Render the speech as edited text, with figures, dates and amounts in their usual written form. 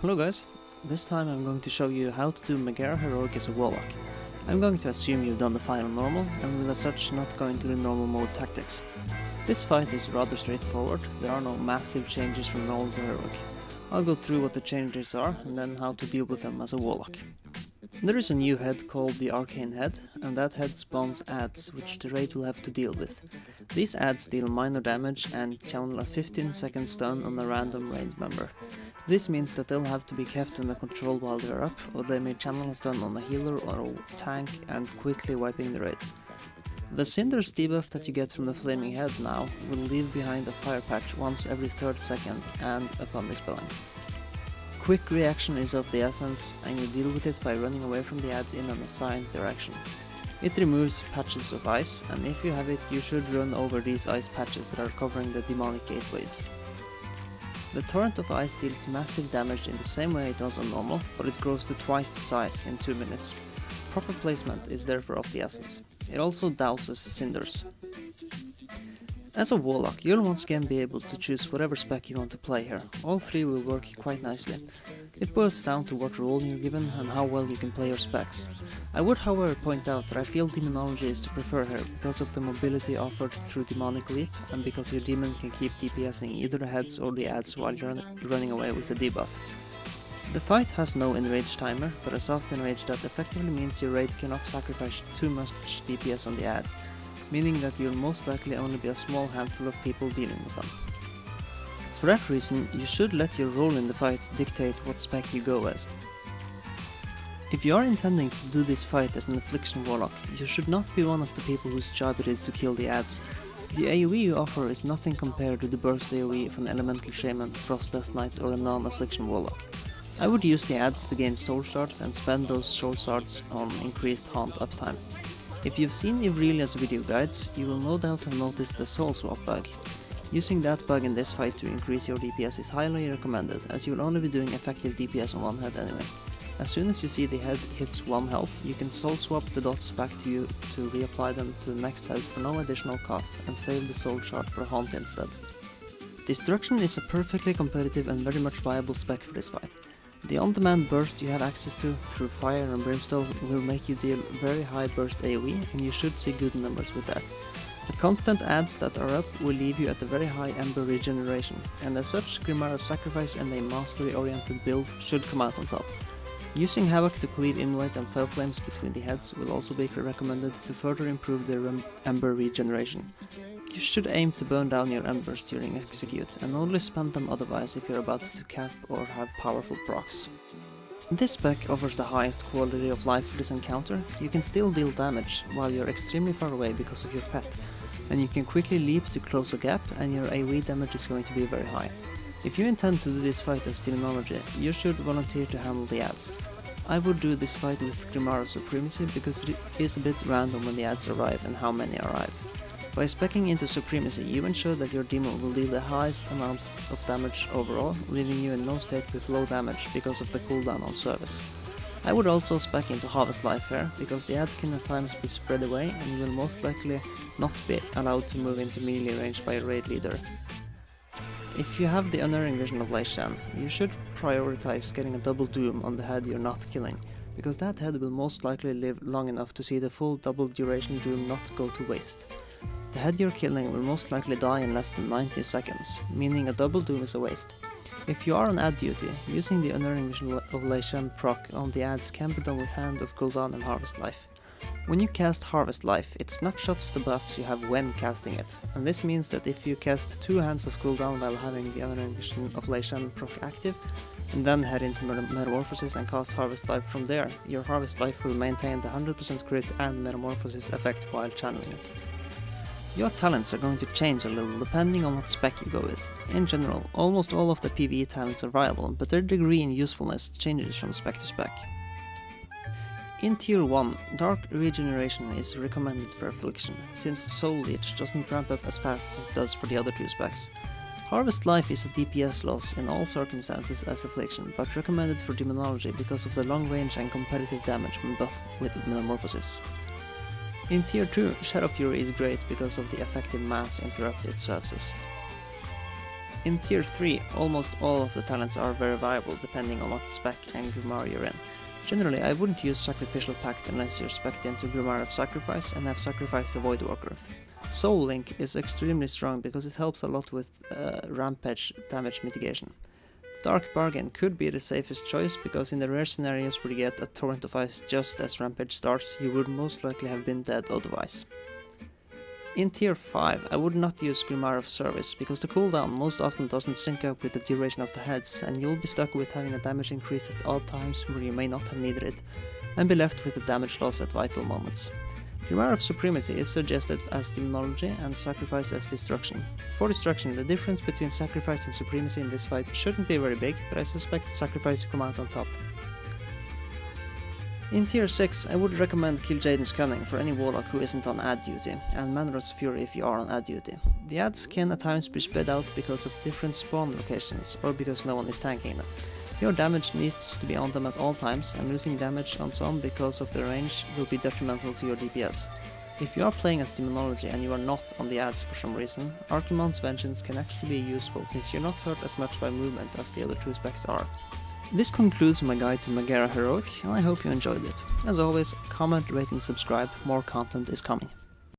Hello guys, this time I'm going to show you how to do Megaera heroic as a Warlock. I'm going to assume you've done the final normal and will as such not go into the normal mode tactics. This fight is rather straightforward, there are no massive changes from normal to heroic. I'll go through what the changes are and then how to deal with them as a Warlock. There is a new head called the Arcane Head, and that head spawns adds which the raid will have to deal with. These adds deal minor damage and channel a 15-second stun on a random raid member. This means that they'll have to be kept under control while they're up, or they may channel a stun on a healer or a tank and quickly wiping the raid. The Cinders debuff that you get from the Flaming Head now will leave behind a fire patch once every 3rd second and upon dispelling. Quick reaction is of the essence, and you deal with it by running away from the ad in an assigned direction. It removes patches of ice, and if you have it, you should run over these ice patches that are covering the demonic gateways. The Torrent of Ice deals massive damage in the same way it does on normal, but it grows to twice the size in 2 minutes. Proper placement is therefore of the essence. It also douses Cinders. As a Warlock, you'll once again be able to choose whatever spec you want to play here. All three will work quite nicely. It boils down to what role you're given and how well you can play your specs. I would however point out that I feel Demonology is to prefer here because of the mobility offered through Demonic Leap and because your demon can keep DPSing either the heads or the adds while you're running away with the debuff. The fight has no enrage timer, but a soft enrage that effectively means your raid cannot sacrifice too much DPS on the adds, meaning that you'll most likely only be a small handful of people dealing with them. For that reason, you should let your role in the fight dictate what spec you go as. If you are intending to do this fight as an Affliction Warlock, you should not be one of the people whose job it is to kill the adds. The AoE you offer is nothing compared to the burst AoE of an Elemental Shaman, Frost Death Knight or a non-Affliction Warlock. I would use the adds to gain soul shards and spend those soul shards on increased haunt uptime. If you've seen Aurelia's video guides, you will no doubt have noticed the soul swap bug. Using that bug in this fight to increase your DPS is highly recommended, as you will only be doing effective DPS on one head anyway. As soon as you see the head hits 1 health, you can soul swap the dots back to you to reapply them to the next head for no additional cost and save the soul shard for haunt instead. Destruction is a perfectly competitive and very much viable spec for this fight. The on-demand burst you have access to through fire and brimstone will make you deal very high burst AoE, and you should see good numbers with that. The constant adds that are up will leave you at a very high ember regeneration, and as such, Grimoire of Sacrifice and a mastery-oriented build should come out on top. Using Havoc to cleave Immolate and Fell Flames between the heads will also be recommended to further improve their ember regeneration. You should aim to burn down your embers during execute, and only spend them otherwise if you're about to cap or have powerful procs. This spec offers the highest quality of life for this encounter. You can still deal damage while you're extremely far away because of your pet, and you can quickly leap to close a gap and your AoE damage is going to be very high. If you intend to do this fight as Demonology, you should volunteer to handle the adds. I would do this fight with Grimoire of Supremacy because it is a bit random when the adds arrive and how many arrive. By speccing into Supremacy, you ensure that your demon will deal the highest amount of damage overall, leaving you in no state with low damage because of the cooldown on service. I would also spec into Harvest Life here, because the ad can at times be spread away and you will most likely not be allowed to move into melee range by a raid leader. If you have the Unerring Vision of Lei Shan, you should prioritize getting a double doom on the head you're not killing, because that head will most likely live long enough to see the full double duration doom not go to waste. The head you're killing will most likely die in less than 90 seconds, meaning a double doom is a waste. If you are on ad duty, using the Unerring Vision of Lei Shan proc on the adds can be done with Hand of Gul'dan and Harvest Life. When you cast Harvest Life, it snapshots the buffs you have when casting it, and this means that if you cast 2 Hands of Gul'dan while having the Unerring Vision of Lei Shan proc active, and then head into Metamorphosis and cast Harvest Life from there, your Harvest Life will maintain the 100% crit and Metamorphosis effect while channeling it. Your talents are going to change a little depending on what spec you go with. In general, almost all of the PvE talents are viable, but their degree in usefulness changes from spec to spec. In Tier 1, Dark Regeneration is recommended for Affliction, since Soul Leech doesn't ramp up as fast as it does for the other 2 specs. Harvest Life is a DPS loss in all circumstances as Affliction, but recommended for Demonology because of the long range and competitive damage when buffed with Metamorphosis. In Tier 2, Shadow Fury is great because of the effective mass interrupt it serves. In Tier 3, almost all of the talents are very viable depending on what spec and Grimoire you're in. Generally, I wouldn't use Sacrificial Pact unless you're spec'd into Grimoire of Sacrifice and have sacrificed the Voidwalker. Soul Link is extremely strong because it helps a lot with rampage damage mitigation. Dark Bargain could be the safest choice because in the rare scenarios where you get a Torrent of Ice just as rampage starts, you would most likely have been dead otherwise. In Tier 5, I would not use Grimoire of Service because the cooldown most often doesn't sync up with the duration of the heads, and you'll be stuck with having a damage increase at odd times where you may not have needed it, and be left with a damage loss at vital moments. Grimoire of Supremacy is suggested as Demonology and Sacrifice as Destruction. For Destruction, the difference between Sacrifice and Supremacy in this fight shouldn't be very big, but I suspect Sacrifice to come out on top. In Tier 6, I would recommend kill Jaden's Cunning for any Warlock who isn't on add duty, and Manrot's Fury if you are on add duty. The adds can at times be spread out because of different spawn locations, or because no one is tanking them. Your damage needs to be on them at all times, and losing damage on some because of their range will be detrimental to your DPS. If you are playing as Demonology and you are not on the adds for some reason, Archimonde's Vengeance can actually be useful since you're not hurt as much by movement as the other two specs are. This concludes my guide to Megaera Heroic, and I hope you enjoyed it. As always, comment, rate and subscribe, more content is coming.